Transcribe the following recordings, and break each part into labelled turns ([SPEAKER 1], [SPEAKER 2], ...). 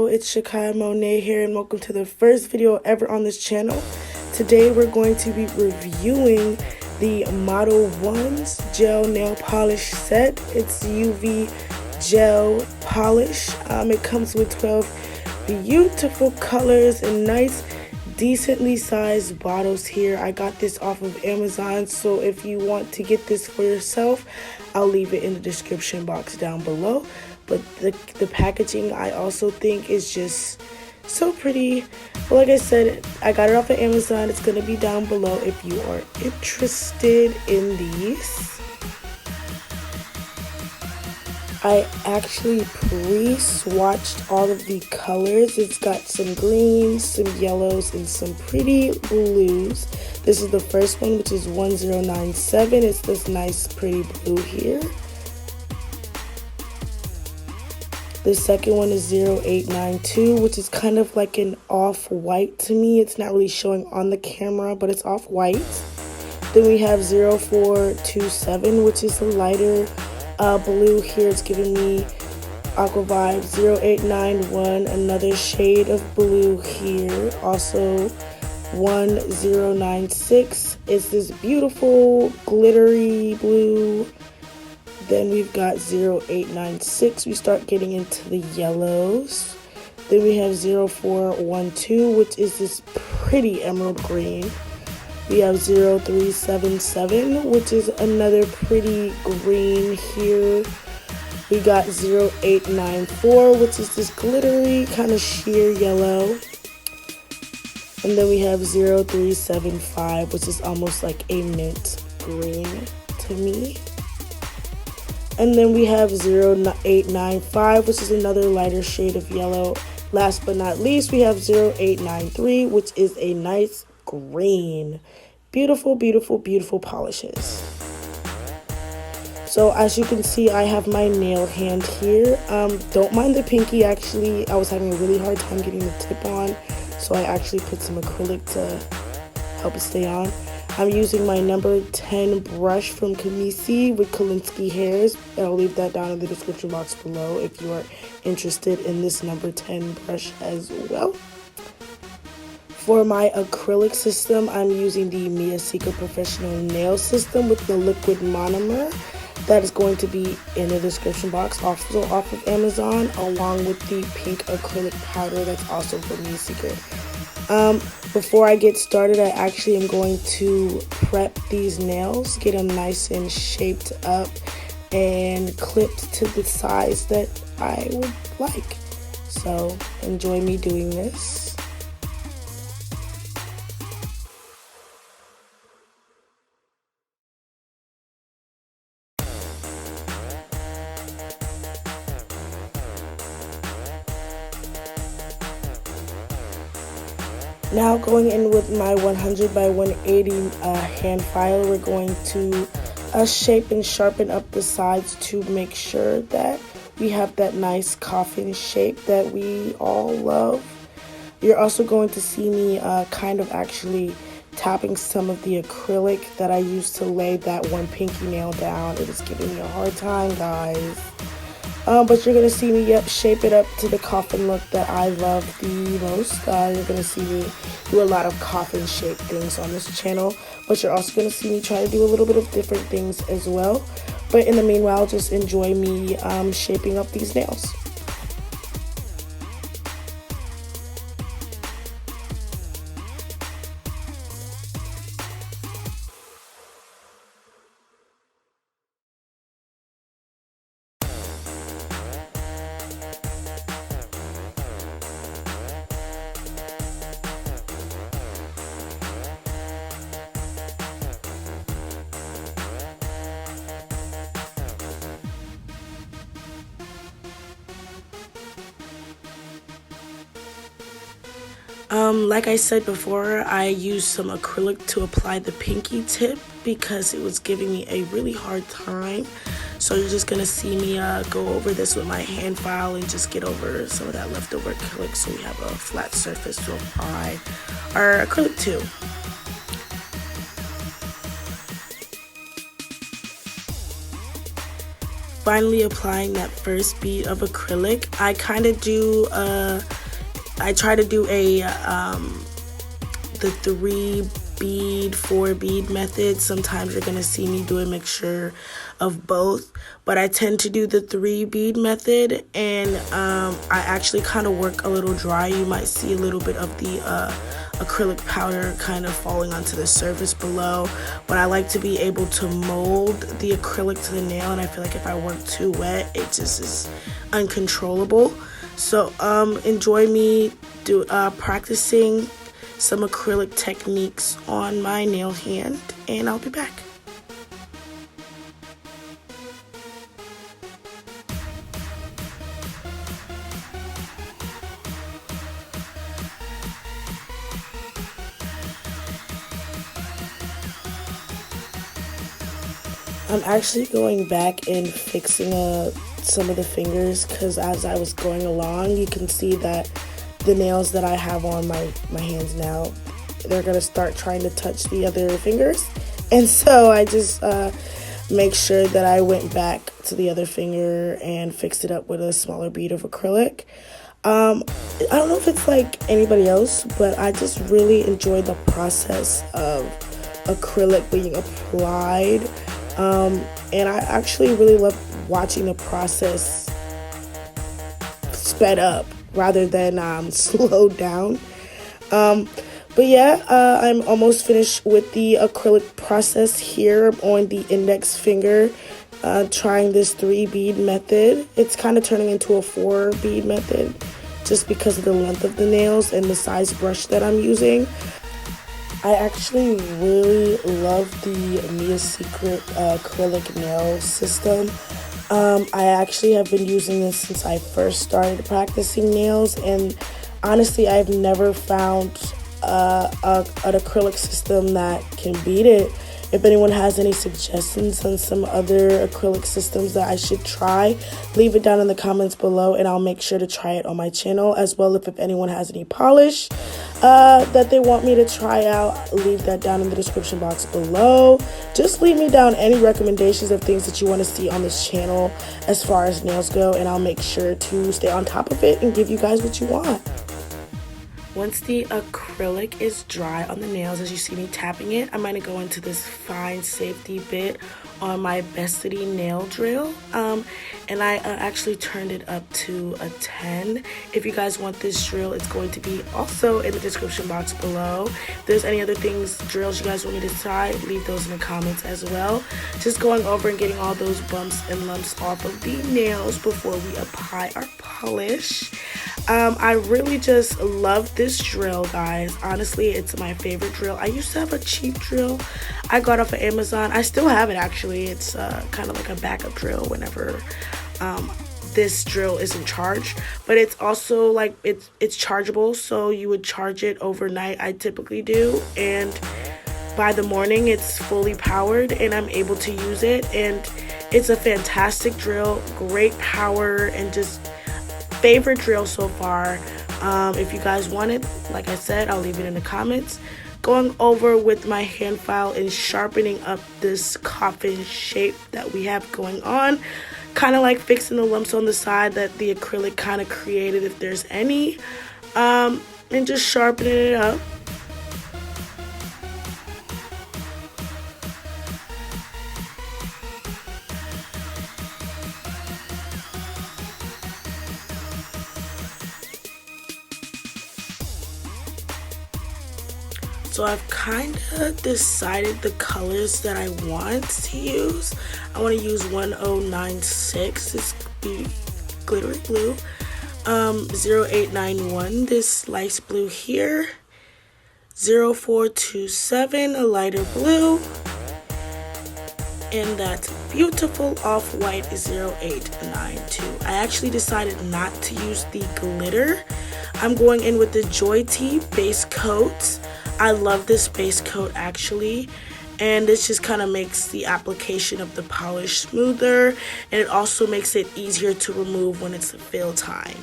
[SPEAKER 1] it's Shaciya Monae here, and welcome to the first video ever on this channel. Today we're going to be reviewing the Modelones gel nail polish set. It's UV gel polish. It comes with 12 beautiful colors and nice decently sized bottles here. I got this off of Amazon, so if you want to get this for yourself, I'll leave it in the description box down below. But the packaging I also think is just so pretty. But like I said, I got it off of Amazon. It's gonna be down below if you are interested in these. I actually pre-swatched all of the colors. It's got some greens, some yellows, and some pretty blues. This is the first one, which is 1097. It's this nice pretty blue here. The second one is 0892, which is kind of like an off-white to me. It's not really showing on the camera, but it's off-white. Then we have 0427, which is a lighter blue here. It's giving me aqua vibes. 0891, another shade of blue here. Also 1096 is this beautiful glittery blue. Then we've got 0896. We start getting into the yellows. Then we have 0412, which is this pretty emerald green. We have 0377, which is another pretty green here. We got 0894, which is this glittery kind of sheer yellow. And then we have 0375, which is almost like a mint green to me. And then we have 0895, which is another lighter shade of yellow. Last but not least, we have 0893, which is a nice green. Beautiful, beautiful, beautiful polishes. So as you can see, I have my nail hand here. Don't mind the pinky. Actually, I was having a really hard time getting the tip on, so I actually put some acrylic to help it stay on. I'm using my number 10 brush from Kamisi with Kolinsky hairs. I'll leave that down in the description box below if you are interested in this number 10 brush as well. For my acrylic system, I'm using the Miyasika Professional Nail System with the liquid monomer. That is going to be in the description box, also off of Amazon, along with the pink acrylic powder that's also from Miyasika. Before I get started, I actually am going to prep these nails, get them nice and shaped up and clipped to the size that I would like. So enjoy me doing this. Now going in with my 100 by 180 hand file, we're going to shape and sharpen up the sides to make sure that we have that nice coffin shape that we all love. You're also going to see me kind of actually tapping some of the acrylic that I used to lay that one pinky nail down. It is giving me a hard time, guys. But you're going to see me, shape it up to the coffin look that I love the most. You're going to see me do a lot of coffin shaped things on this channel. But you're also going to see me try to do a little bit of different things as well. But in the meanwhile, just enjoy me shaping up these nails. Like I said before, I used some acrylic to apply the pinky tip because it was giving me a really hard time. So you're just going to see me go over this with my hand file and just get over some of that leftover acrylic so we have a flat surface to apply our acrylic to. finally applying that first bead of acrylic. I try to do the 3 bead, 4 bead method. Sometimes you're gonna see me do a mixture of both, but I tend to do the 3 bead method, and I actually kind of work a little dry. You might see a little bit of the acrylic powder kind of falling onto the surface below, but I like to be able to mold the acrylic to the nail, and I feel like if I work too wet, it just is uncontrollable. So enjoy me practicing some acrylic techniques on my nail hand, and I'll be back. I'm actually going back and fixing some of the fingers, because as I was going along, you can see that the nails that I have on my hands now, they're going to start trying to touch the other fingers. And so I just make sure that I went back to the other finger and fixed it up with a smaller bead of acrylic. I don't know if it's like anybody else, but I just really enjoyed the process of acrylic being applied. And I actually really love watching the process sped up rather than slowed down. But yeah, I'm almost finished with the acrylic process here on the index finger, trying this 3 bead method. It's kind of turning into a 4 bead method just because of the length of the nails and the size brush that I'm using. I actually really love the Mia Secret acrylic nail system. I actually have been using this since I first started practicing nails, and honestly, I've never found an acrylic system that can beat it. If anyone has any suggestions on some other acrylic systems that I should try, leave it down in the comments below, and I'll make sure to try it on my channel as well. If anyone has any polish that they want me to try out, leave that down in the description box below. Just leave me down any recommendations of things that you want to see on this channel as far as nails go, and I'll make sure to stay on top of it and give you guys what you want. Once the acrylic is dry on the nails, as you see me tapping it, I'm going to go into this fine safety bit on my Bestity nail drill. And I actually turned it up to a 10. If you guys want this drill, it's going to be also in the description box below. If there's any other drills you guys want me to try, leave those in the comments as well. Just going over and getting all those bumps and lumps off of the nails before we apply our polish. I really just love this drill, guys. Honestly, it's my favorite drill. I used to have a cheap drill I got off of Amazon. I still have it, actually. It's kind of like a backup drill whenever this drill isn't charged, but it's also like it's chargeable, so you would charge it overnight. I typically do, and by the morning it's fully powered and I'm able to use it, and it's a fantastic drill, great power, and just favorite drill so far. If you guys want it, like I said, I'll leave it in the comments. Going over with my hand file and sharpening up this coffin shape that we have going on, kind of like fixing the lumps on the side that the acrylic kind of created, if there's any, and just sharpening it up. So I've kind of decided the colors that I want to use. I want to use 1096, this glittery blue, 0891, this light blue here, 0427, a lighter blue, and that beautiful off-white 0892. I actually decided not to use the glitter. I'm going in with the Joy Tea base coat. I love this base coat, actually, and this just kind of makes the application of the polish smoother, and it also makes it easier to remove when it's the fill time.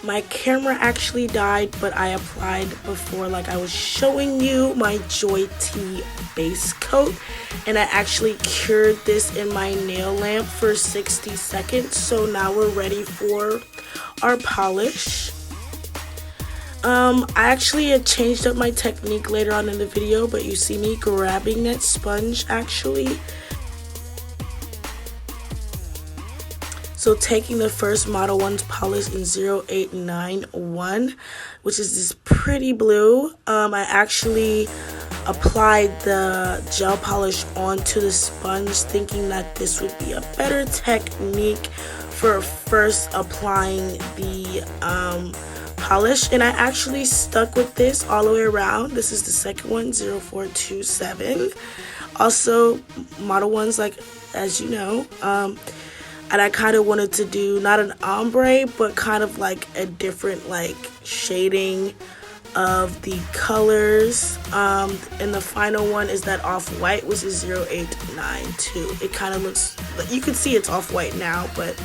[SPEAKER 1] My camera actually died, but I applied before, like I was showing you, my Joy Tea base coat, and I actually cured this in my nail lamp for 60 seconds. So now we're ready for our polish. I actually had changed up my technique later on in the video, but you see me grabbing that sponge actually. So taking the first Modelones polish in 0891, which is this pretty blue, I actually applied the gel polish onto the sponge, thinking that this would be a better technique for first applying the polish, and I actually stuck with this all the way around. This is the second one, 0427. Also, Modelones, like, as you know, and I kind of wanted to do not an ombre, but kind of like a different like shading of the colors. And the final one is that off-white, which is 0892. It kind of looks, you can see it's off-white now, but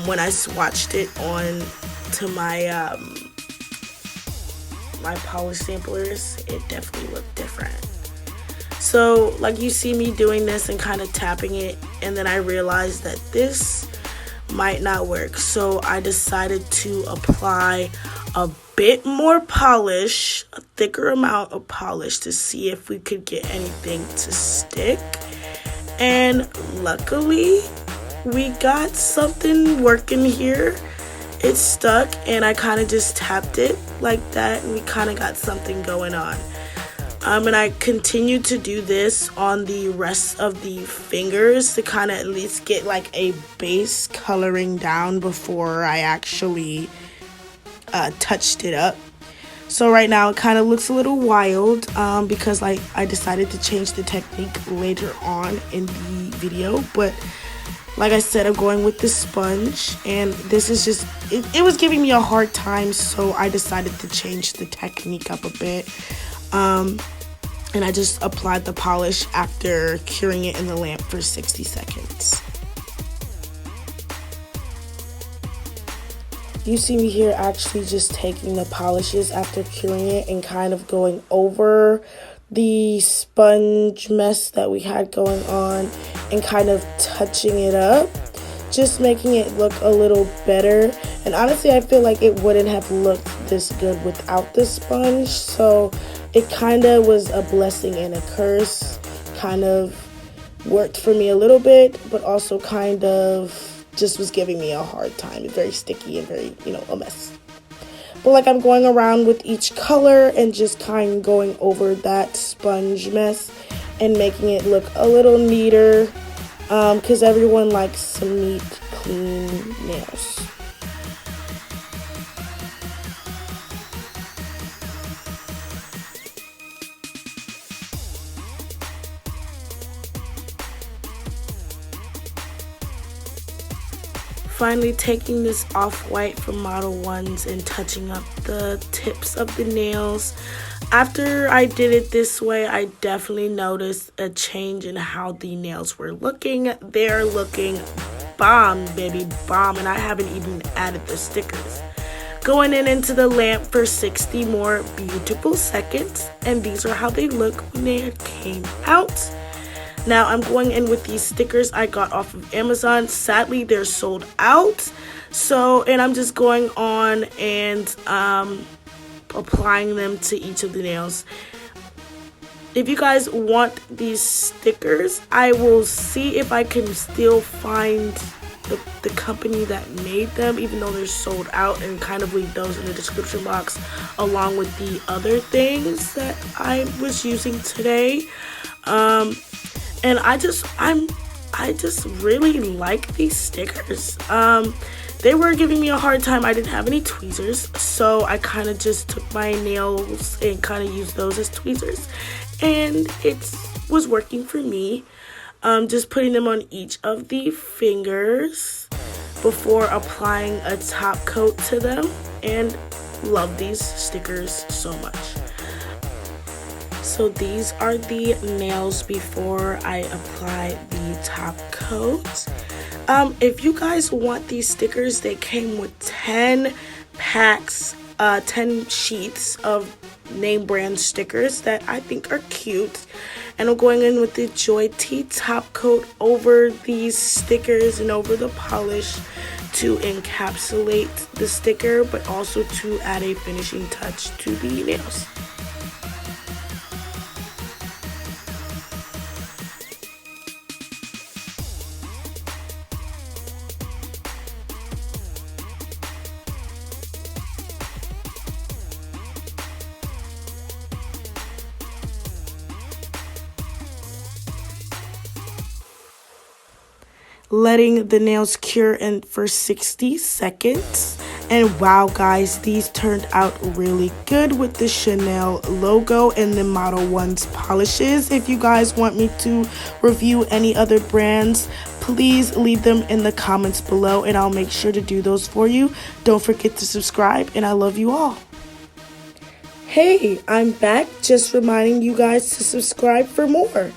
[SPEAKER 1] when I swatched it on to my my polish samplers, it definitely looked different. So like you see me doing this and kind of tapping it, and then I realized that this might not work, so I decided to apply a bit more polish, a thicker amount of polish, to see if we could get anything to stick. And luckily we got something working here. It stuck, and I kind of just tapped it like that, and we kind of got something going on. And I continued to do this on the rest of the fingers to kind of at least get like a base coloring down before I actually touched it up. So right now it kind of looks a little wild because I decided to change the technique later on in the video, but like I said, I'm going with the sponge, and this is just, it was giving me a hard time, so I decided to change the technique up a bit. And I just applied the polish after curing it in the lamp for 60 seconds. You see me here actually just taking the polishes after curing it and kind of going over the sponge mess that we had going on and kind of touching it up, just making it look a little better. And honestly, I feel like it wouldn't have looked this good without the sponge, so it kind of was a blessing and a curse. Kind of worked for me a little bit, but also kind of just was giving me a hard time. It's very sticky and very, you know, a mess. But like I'm going around with each color and just kind of going over that sponge mess and making it look a little neater, because everyone likes some neat, clean nails. Finally taking this off-white from Modelones and touching up the tips of the nails. After I did it this way, I definitely noticed a change in how the nails were looking. They're looking bomb, baby, bomb, and I haven't even added the stickers. Going into the lamp for 60 more beautiful seconds, and these are how they look when they came out. Now I'm going in with these stickers I got off of Amazon. Sadly, they're sold out. So, and I'm just going on and applying them to each of the nails. If you guys want these stickers, I will see if I can still find the company that made them, even though they're sold out, and kind of leave those in the description box along with the other things that I was using today. And I just really like these stickers. They were giving me a hard time. I didn't have any tweezers, so I kind of just took my nails and kind of used those as tweezers, and it was working for me. Just putting them on each of the fingers before applying a top coat to them, and love these stickers so much. So these are the nails before I apply the top coat. If you guys want these stickers, they came with 10 packs, 10 sheets of name brand stickers that I think are cute. And I'm going in with the Joy Tea top coat over these stickers and over the polish to encapsulate the sticker, but also to add a finishing touch to the nails. Letting the nails cure for 60 seconds. And wow, guys, these turned out really good with the Chanel logo and the Model 1's polishes. If you guys want me to review any other brands, please leave them in the comments below and I'll make sure to do those for you. Don't forget to subscribe, and I love you all. Hey, I'm back, just reminding you guys to subscribe for more.